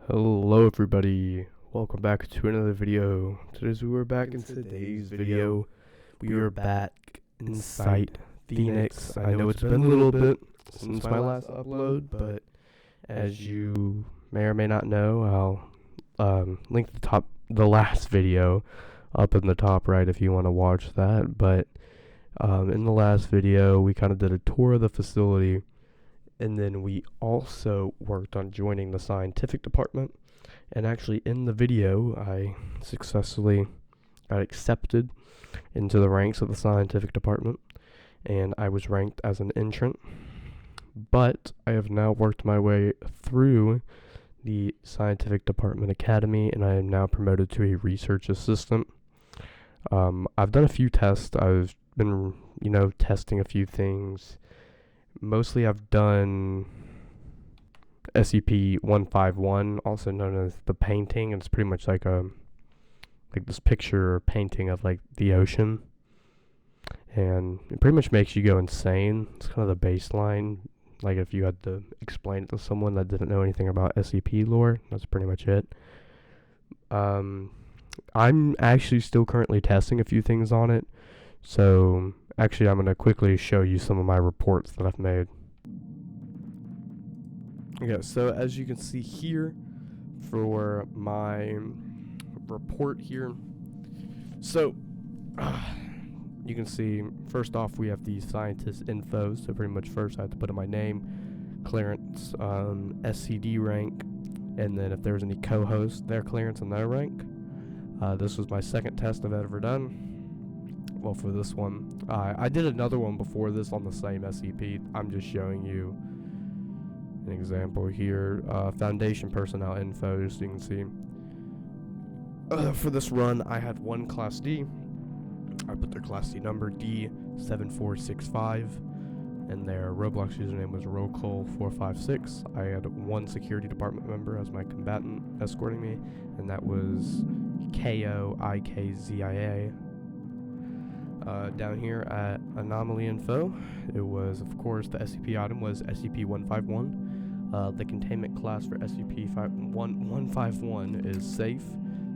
Hello everybody, welcome back to another video. We're back in today's video. We are back inside Phoenix. I know it's been a little bit since my last upload, but as you may or may not know, I'll link the last video up in the top right if you want to watch that. But in the last video, we kind of did a tour of the facility. And then we also worked on joining the scientific department. And actually in the video, I successfully got accepted into the ranks of the scientific department. And I was ranked as an entrant. But I have now worked my way through the scientific department academy, and I am now promoted to a research assistant. I've done a few tests. I've been, testing a few things. Mostly I've done SCP-151, also known as the painting. It's pretty much like this picture painting of like the ocean. And it pretty much makes you go insane. It's kind of the baseline. Like if you had to explain it to someone that didn't know anything about SCP lore, that's pretty much it. I'm actually still currently testing a few things on it. So actually, I'm going to quickly show you some of my reports that I've made. Okay, so as you can see here for my report here, so you can see first off we have the scientist info. So pretty much first I have to put in my name, clearance, SCD rank, and then if there's any co-hosts, their clearance and their rank. This was my second test I've ever done. Well, for this one, I did another one before this on the same SCP. I'm just showing you an example here. Foundation personnel info, so you can see. For this run, I had one Class D. I put their Class D number, D7465, and their Roblox username was rollcall456. I had one security department member as my combatant escorting me, and that was KOIKZIA. Down here at Anomaly Info, it was, of course, the SCP item was SCP-151. The containment class for SCP-151 is safe.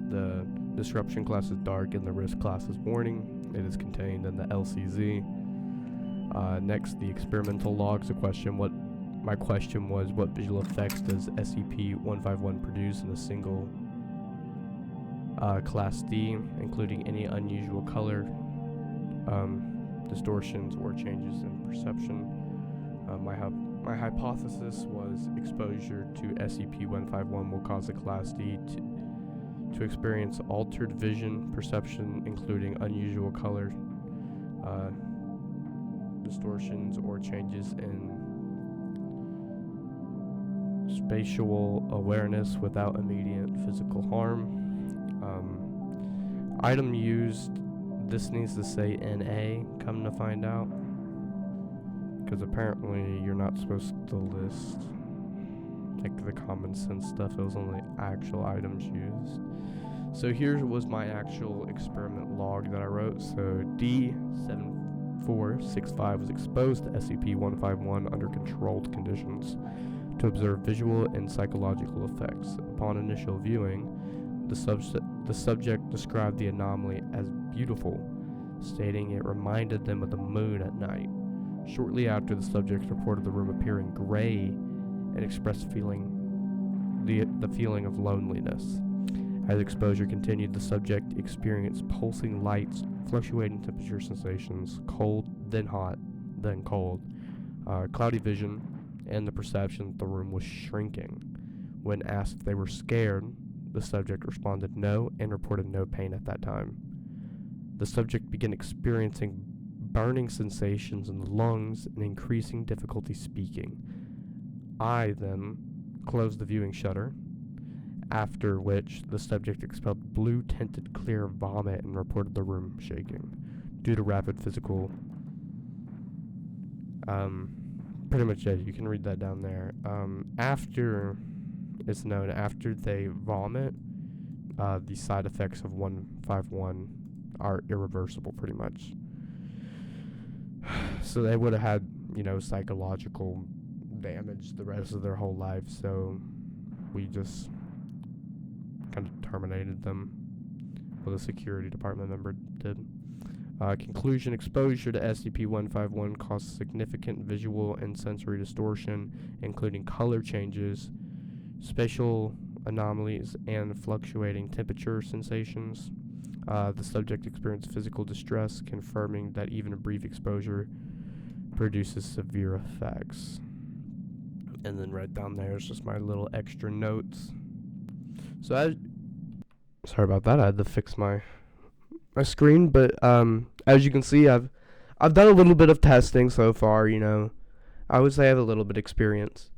The disruption class is dark, and the risk class is warning. It is contained in the LCZ. Next, the experimental logs. My question was, what visual effects does SCP-151 produce in a single Class D, including any unusual color, distortions or changes in perception. My hypothesis was exposure to SCP-151 will cause the Class D to experience altered vision, perception, including unusual color, distortions or changes in spatial awareness without immediate physical harm. Item used. This needs to say NA, come to find out, because apparently you're not supposed to list like the common sense stuff. It was only actual items used. So here was my actual experiment log that I wrote. So D7465 was exposed to SCP-151 under controlled conditions to observe visual and psychological effects. Upon initial viewing, the subject described the anomaly as beautiful, stating it reminded them of the moon at night. Shortly after, the subject reported the room appearing gray and expressed the feeling of loneliness. As exposure continued, the subject experienced pulsing lights, fluctuating temperature sensations, cold, then hot, then cold, cloudy vision, and the perception that the room was shrinking. When asked if they were scared, the subject responded no and reported no pain at that time. The subject began experiencing burning sensations in the lungs and increasing difficulty speaking. I then closed the viewing shutter, after which the subject expelled blue-tinted clear vomit and reported the room shaking due to rapid physical. Pretty much it. You can read that down there. After they vomit, the side effects of 151 are irreversible, pretty much. So they would have had, psychological damage the rest of their whole life. So we just kind of terminated them. Well, the security department member did. Conclusion: exposure to SCP-151 causes significant visual and sensory distortion, including color changes, spatial anomalies, and fluctuating temperature sensations. The subject experienced physical distress, confirming that even a brief exposure produces severe effects. And then right down there is just my little extra notes. So sorry about that. I had to fix my screen, but as you can see, I've done a little bit of testing so far. I would say I have a little bit of experience.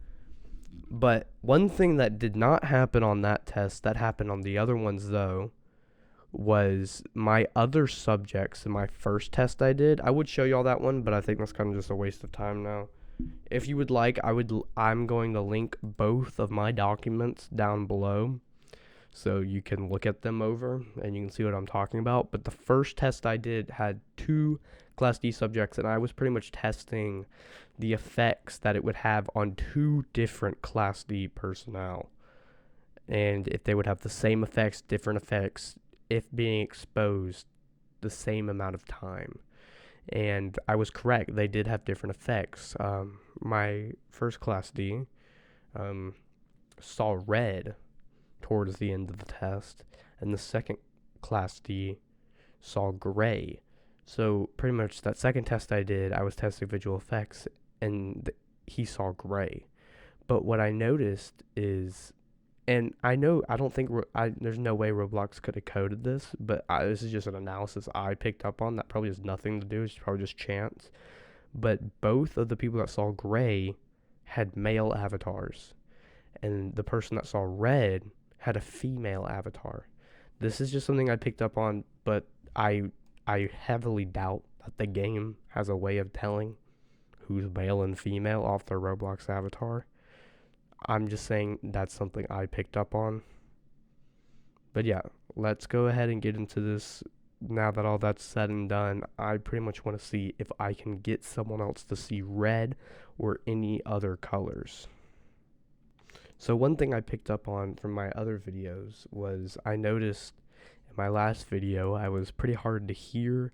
But one thing that did not happen on that test that happened on the other ones though was my other subjects in my first test I did. I would show y'all that one, but I think that's kind of just a waste of time now. If you would like, I'm going to link both of my documents down below so you can look at them over and you can see what I'm talking about. But the first test I did had 2 Class D subjects, and I was pretty much testing the effects that it would have on 2 different Class D personnel. And if they would have the same effects, different effects, if being exposed the same amount of time. And I was correct. They did have different effects. My first Class D saw red towards the end of the test, and the second Class D saw gray. So pretty much that second test I did, I was testing visual effects, and he saw gray. But what I noticed is, and I don't think there's no way Roblox could have coded this, but this is just an analysis I picked up on that probably has nothing to do. It's probably just chance. But both of the people that saw gray had male avatars, and the person that saw red had a female avatar. This is just something I picked up on, but I heavily doubt that the game has a way of telling who's male and female off their Roblox avatar. I'm just saying that's something I picked up on. But yeah, let's go ahead and get into this. Now that all that's said and done, I pretty much want to see if I can get someone else to see red or any other colors. So one thing I picked up on from my other videos was I noticed in my last video I was pretty hard to hear.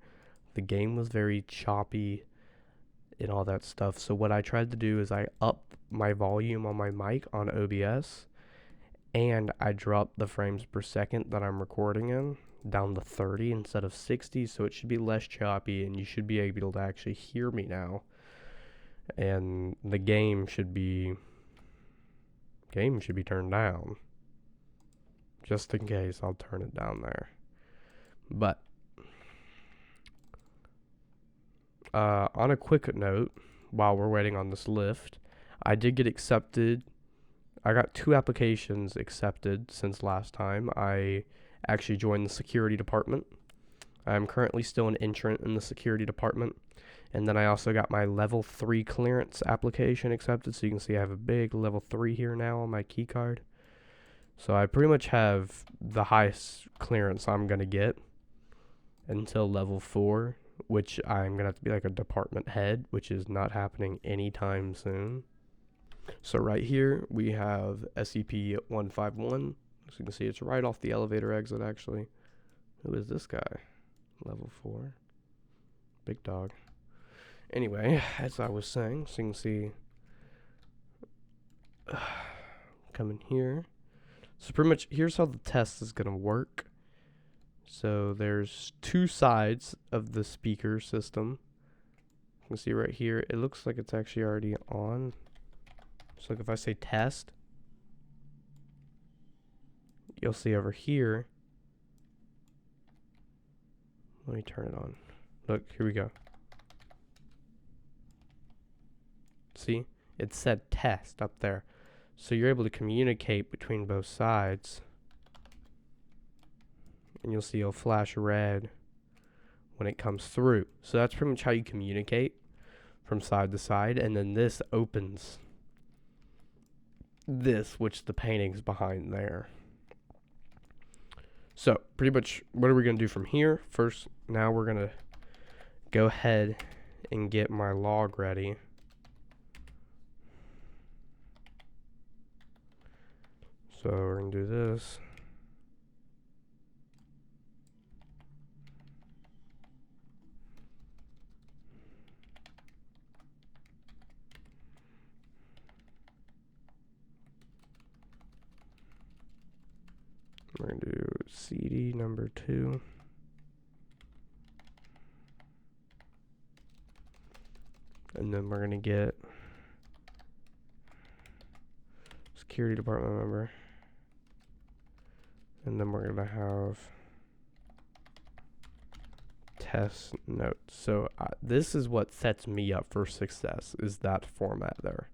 The game was very choppy and all that stuff. So what I tried to do is I upped my volume on my mic on OBS, and I dropped the frames per second that I'm recording in down to 30 instead of 60, so it should be less choppy and you should be able to actually hear me now. And the game should be turned down. Just in case, I'll turn it down there. But on a quick note, while we're waiting on this lift, I did get accepted. I got 2 applications accepted since last time. I actually joined the security department. I'm currently still an entrant in the security department. And then I also got my level 3 clearance application accepted. So you can see I have a big level 3 here now on my key card. So I pretty much have the highest clearance I'm going to get until level 4, which I'm going to have to be like a department head, which is not happening anytime soon. So right here we have SCP-151. So you can see it's right off the elevator exit actually. Who is this guy? Level 4. Big dog. Anyway, as I was saying, so you can see come in here. So pretty much here's how the test is going to work. So there's 2 sides of the speaker system. You can see right here, it looks like it's actually already on. So like if I say test, you'll see over here. Let me turn it on. Look, here we go. See, it said test up there. So you're able to communicate between both sides. And you'll see it'll flash red when it comes through. So that's pretty much how you communicate from side to side. And then this opens this, which the painting's behind there. So pretty much what are we going to do from here? First, now we're going to go ahead and get my log ready. So we're going to do this. We're going to do CD number 2. And then we're going to get security department member. And then we're going to have test notes. So this is what sets me up for success, is that format there.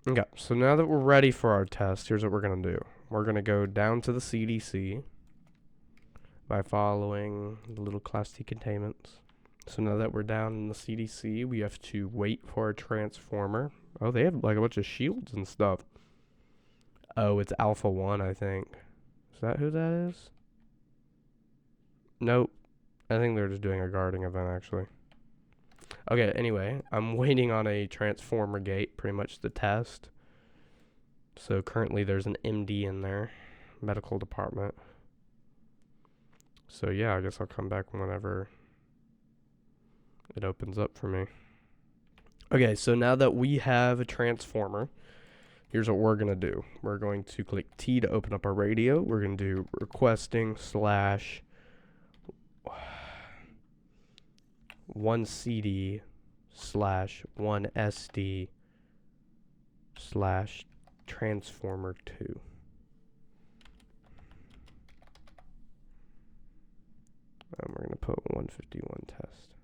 Okay, so now that we're ready for our test, here's what we're going to do. We're going to go down to the CDC by following the little class T containments. So now that we're down in the CDC, we have to wait for a transformer. Oh, they have like a bunch of shields and stuff. Oh, it's Alpha 1, I think. Is that who that is? Nope. I think they're just doing a guarding event, actually. Okay, anyway, I'm waiting on a transformer gate, pretty much the test. So currently there's an MD in there, medical department. So yeah, I guess I'll come back whenever it opens up for me. Okay, so now that we have a transformer, here's what we're going to do. We're going to click T to open up our radio. We're going to do requesting /1 CD /1 SD /transformer 2. And we're going to put 151 test.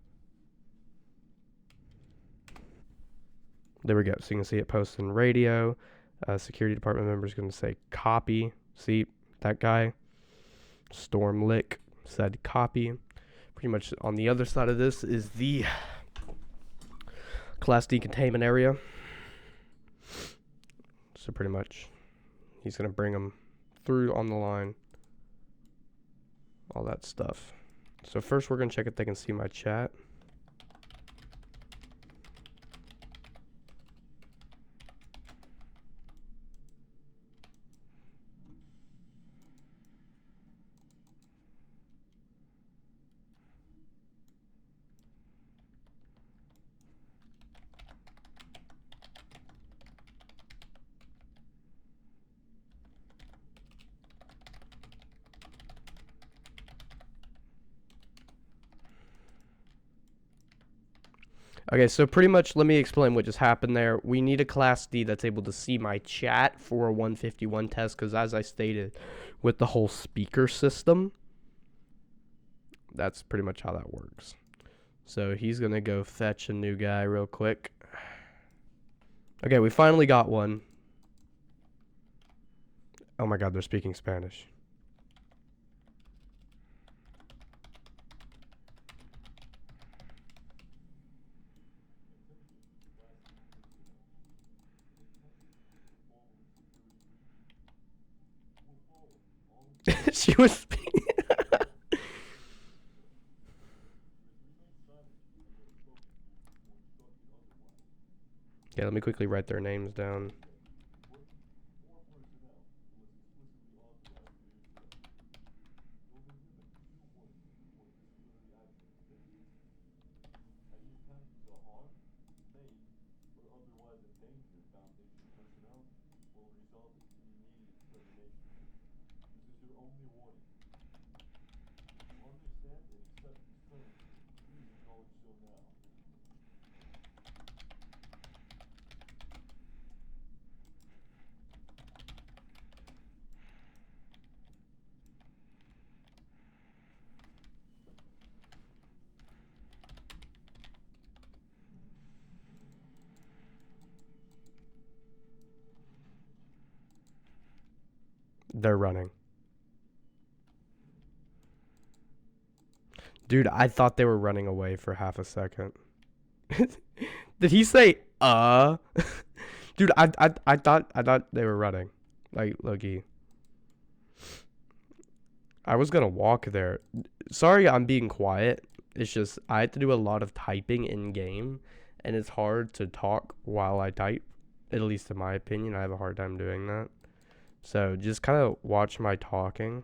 There we go. So you can see it posted in radio. Security department member is going to say copy. See that guy? Storm Lick said copy. Pretty much on the other side of this is the Class D containment area. So pretty much he's going to bring them through on the line. All that stuff. So first we're going to check if they can see my chat. Okay, so pretty much let me explain what just happened there. We need a Class D that's able to see my chat for a 151 test, because as I stated, with the whole speaker system, that's pretty much how that works. So he's going to go fetch a new guy real quick. Okay, we finally got one. Oh my god, they're speaking Spanish. She was speaking. Yeah, let me quickly write their names down. They're running. Dude, I thought they were running away for half a second. Did he say Dude, I thought they were running. Like, low-key. I was gonna walk there. Sorry I'm being quiet. It's just I had to do a lot of typing in game, and it's hard to talk while I type. At least in my opinion, I have a hard time doing that. So just kind of watch my talking.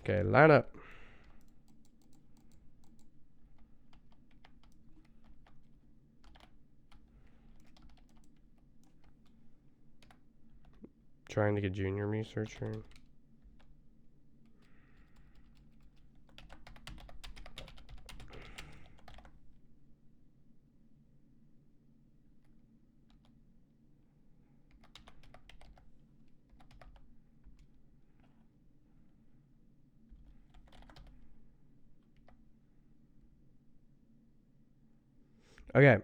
Okay, line up. trying to get junior researcher. Okay.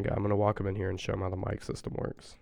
Okay, I'm gonna walk him in here and show him how the mic system works.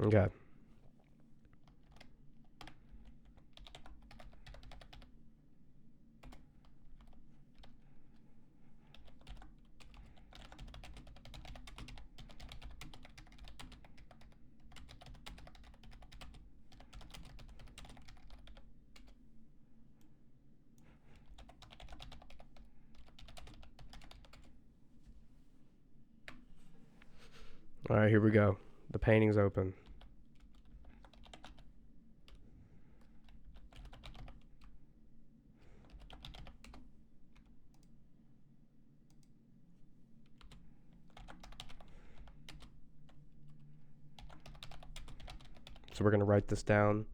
Okay. All right, here we go. The painting's open. So we're going to write this down.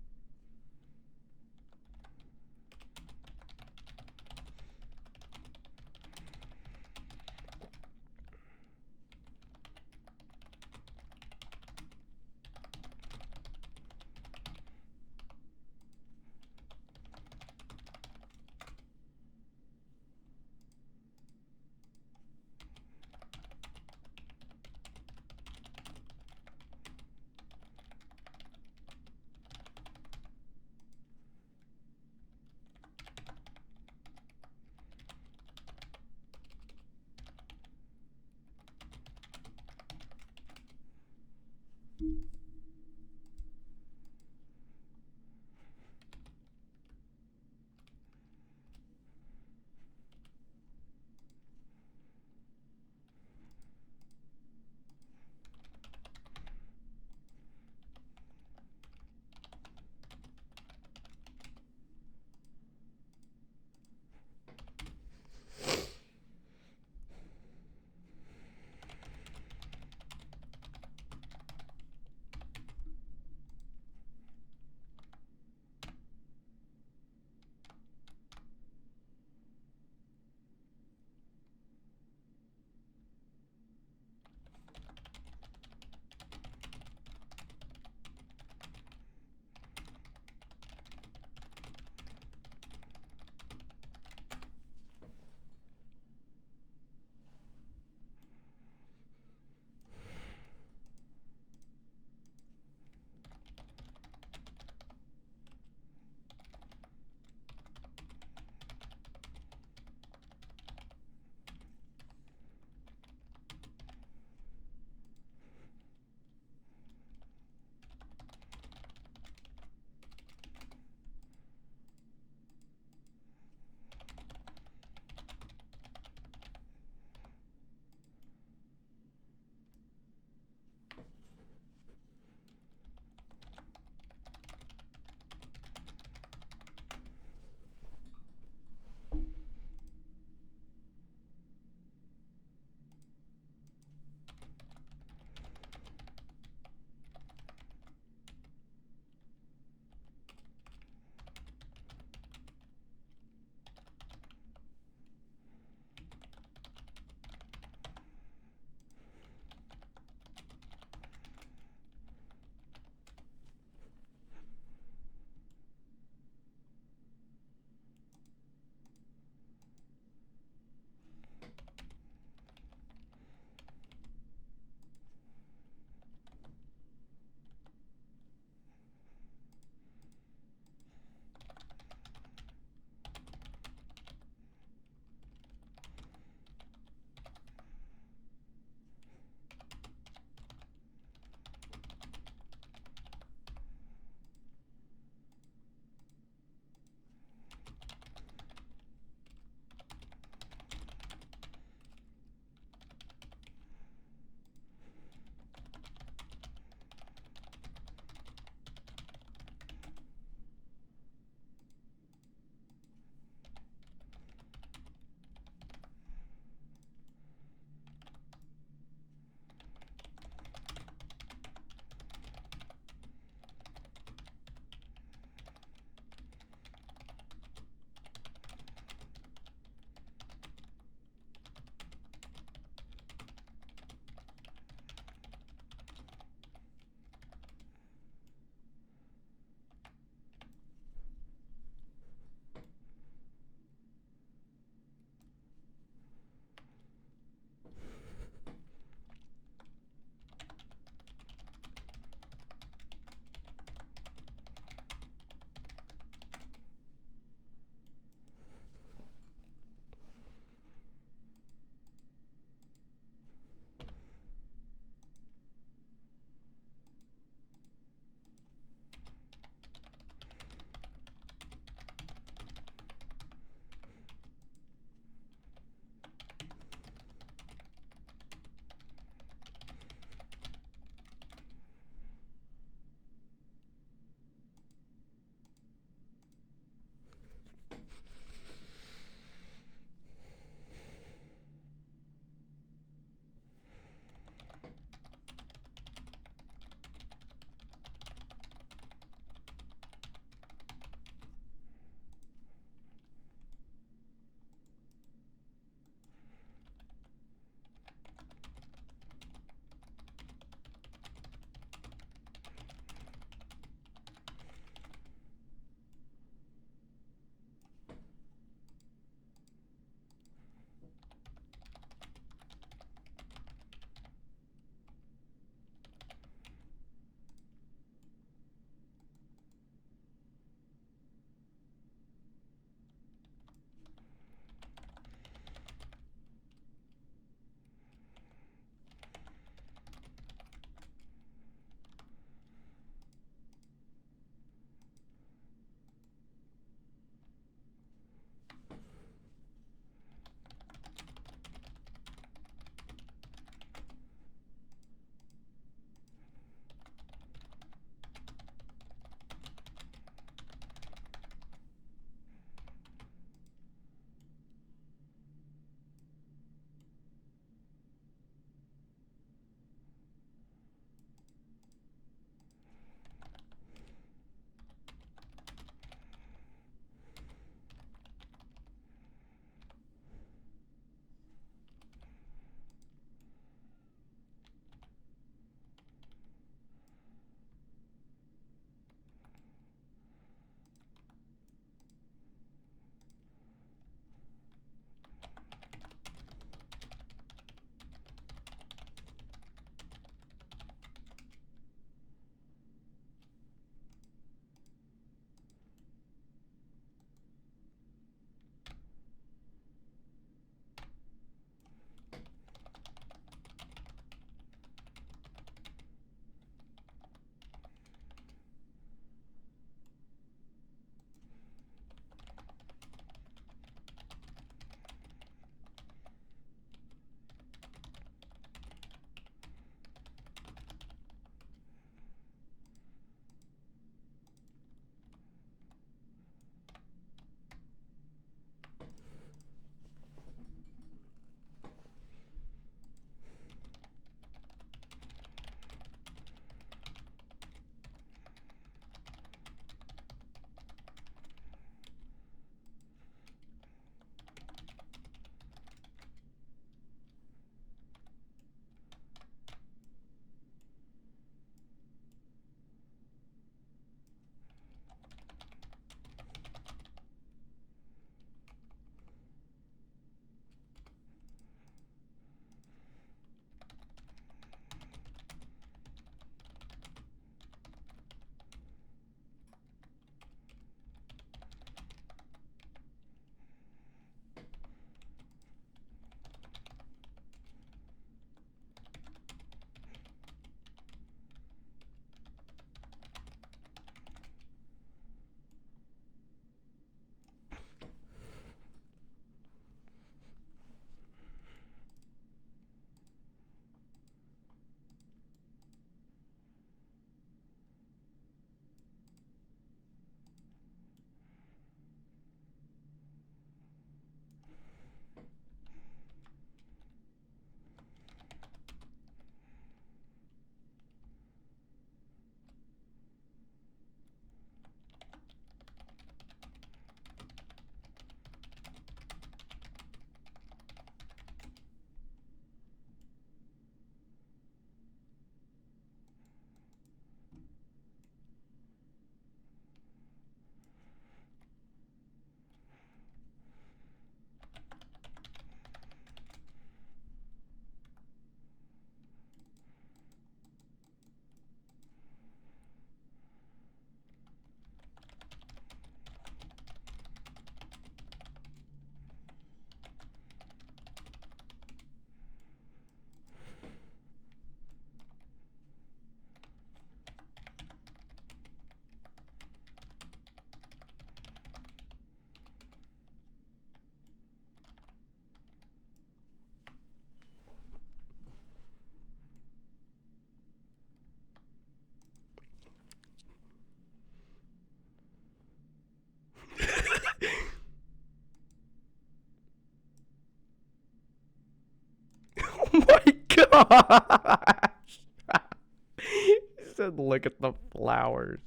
He said, look at the flowers.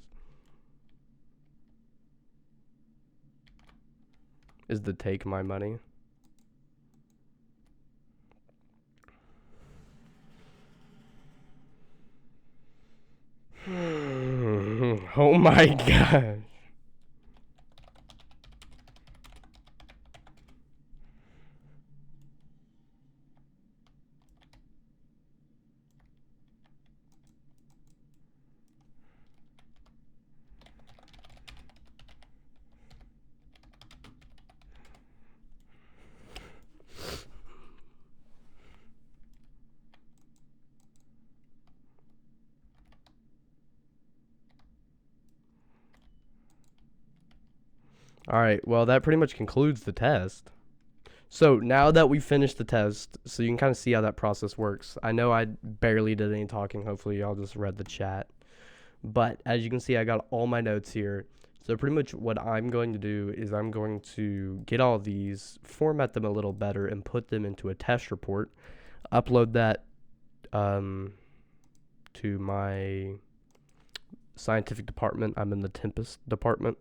Is the take my money? Oh my gosh. All right, well, that pretty much concludes the test. So now that we finished the test, so you can kind of see how that process works. I know I barely did any talking. Hopefully, y'all just read the chat. But as you can see, I got all my notes here. So pretty much what I'm going to do is I'm going to get all these, format them a little better, and put them into a test report. Upload that to my scientific department. I'm in the Tempest department.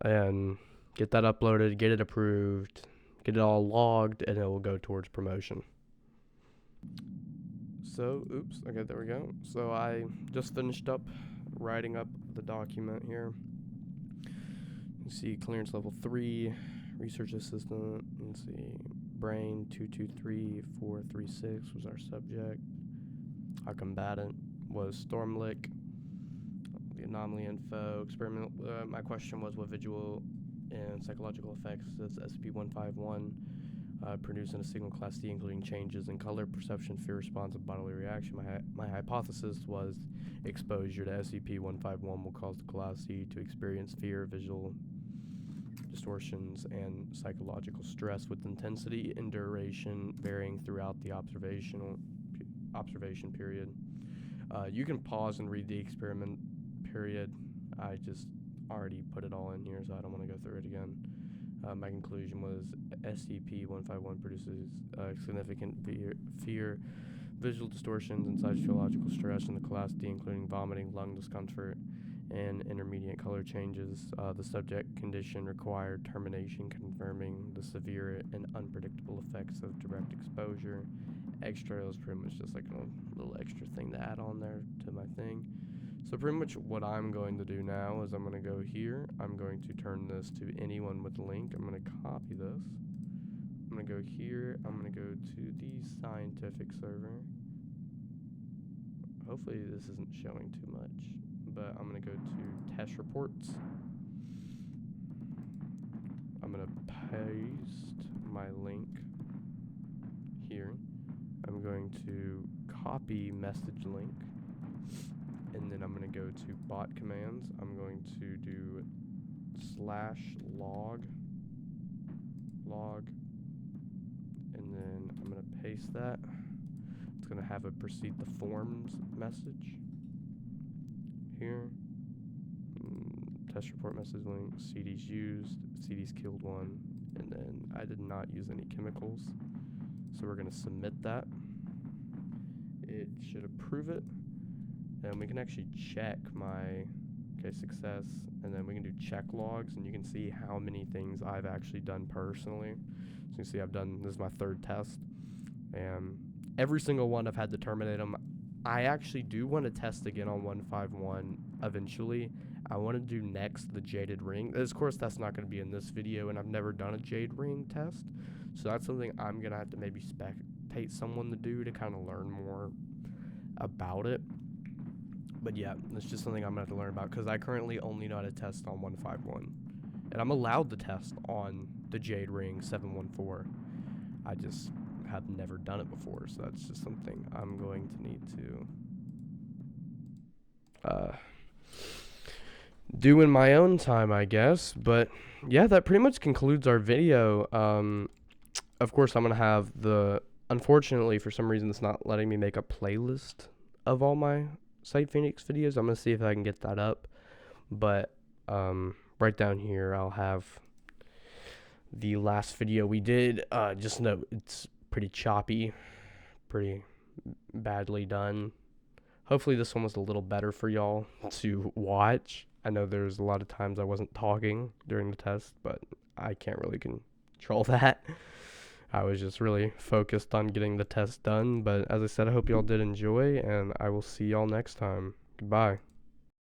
And get that uploaded, get it approved, get it all logged, and it will go towards promotion. So, oops, okay, there we go. So I just finished up writing up the document here. You see clearance level 3, research assistant, let's see, brain 223436 was our subject. Our combatant was Stormlick. The anomaly info, experiment, my question was what visual and psychological effects does SCP-151 produce in a signal class D, including changes in color, perception, fear response, and bodily reaction. My hypothesis was exposure to SCP-151 will cause the class D to experience fear, visual distortions, and psychological stress with intensity and duration varying throughout the observation period. You can pause and read the experiment period. I just already put it all in here, so I don't want to go through it again. My conclusion was SCP-151 produces significant fear, visual distortions, and psychological stress in the class D, including vomiting, lung discomfort, and intermediate color changes. The subject condition required termination, confirming the severe and unpredictable effects of direct exposure. Extra was pretty much just like a little extra thing to add on there to my thing. So pretty much what I'm going to do now is I'm going to go here. I'm going to turn this to anyone with a link. I'm going to copy this. I'm going to go here. I'm going to go to the scientific server. Hopefully this isn't showing too much, but I'm going to go to test reports. I'm going to paste my link here. I'm going to copy message link. And then I'm going to go to bot commands. I'm going to do /log, and then I'm going to paste that. It's going to have it precede the forms message here. Test report message link, CDs used, CDs killed one, and then I did not use any chemicals. So we're going to submit that. It should approve it. And we can actually check my success, and then we can do check logs, and you can see how many things I've actually done personally. So you can see this is my third test, and every single one I've had to terminate them. I actually do want to test again on 151 eventually. I want to do next the jaded ring. Of course, that's not going to be in this video, and I've never done a jade ring test, so that's something I'm going to have to maybe spectate someone to do to kind of learn more about it. But yeah, it's just something I'm going to have to learn about, because I currently only know how to test on 151. And I'm allowed to test on the Jade Ring 714. I just have never done it before, so that's just something I'm going to need to do in my own time, I guess. But yeah, that pretty much concludes our video. Of course, I'm going to have unfortunately, for some reason, it's not letting me make a playlist of all my Site Phoenix videos. I'm going to see if I can get that up. But right down here, I'll have the last video we did. Just note, it's pretty choppy, pretty badly done. Hopefully this one was a little better for y'all to watch. I know there's a lot of times I wasn't talking during the test, but I can't really control that. I was just really focused on getting the test done. But as I said, I hope y'all did enjoy, and I will see y'all next time. Goodbye.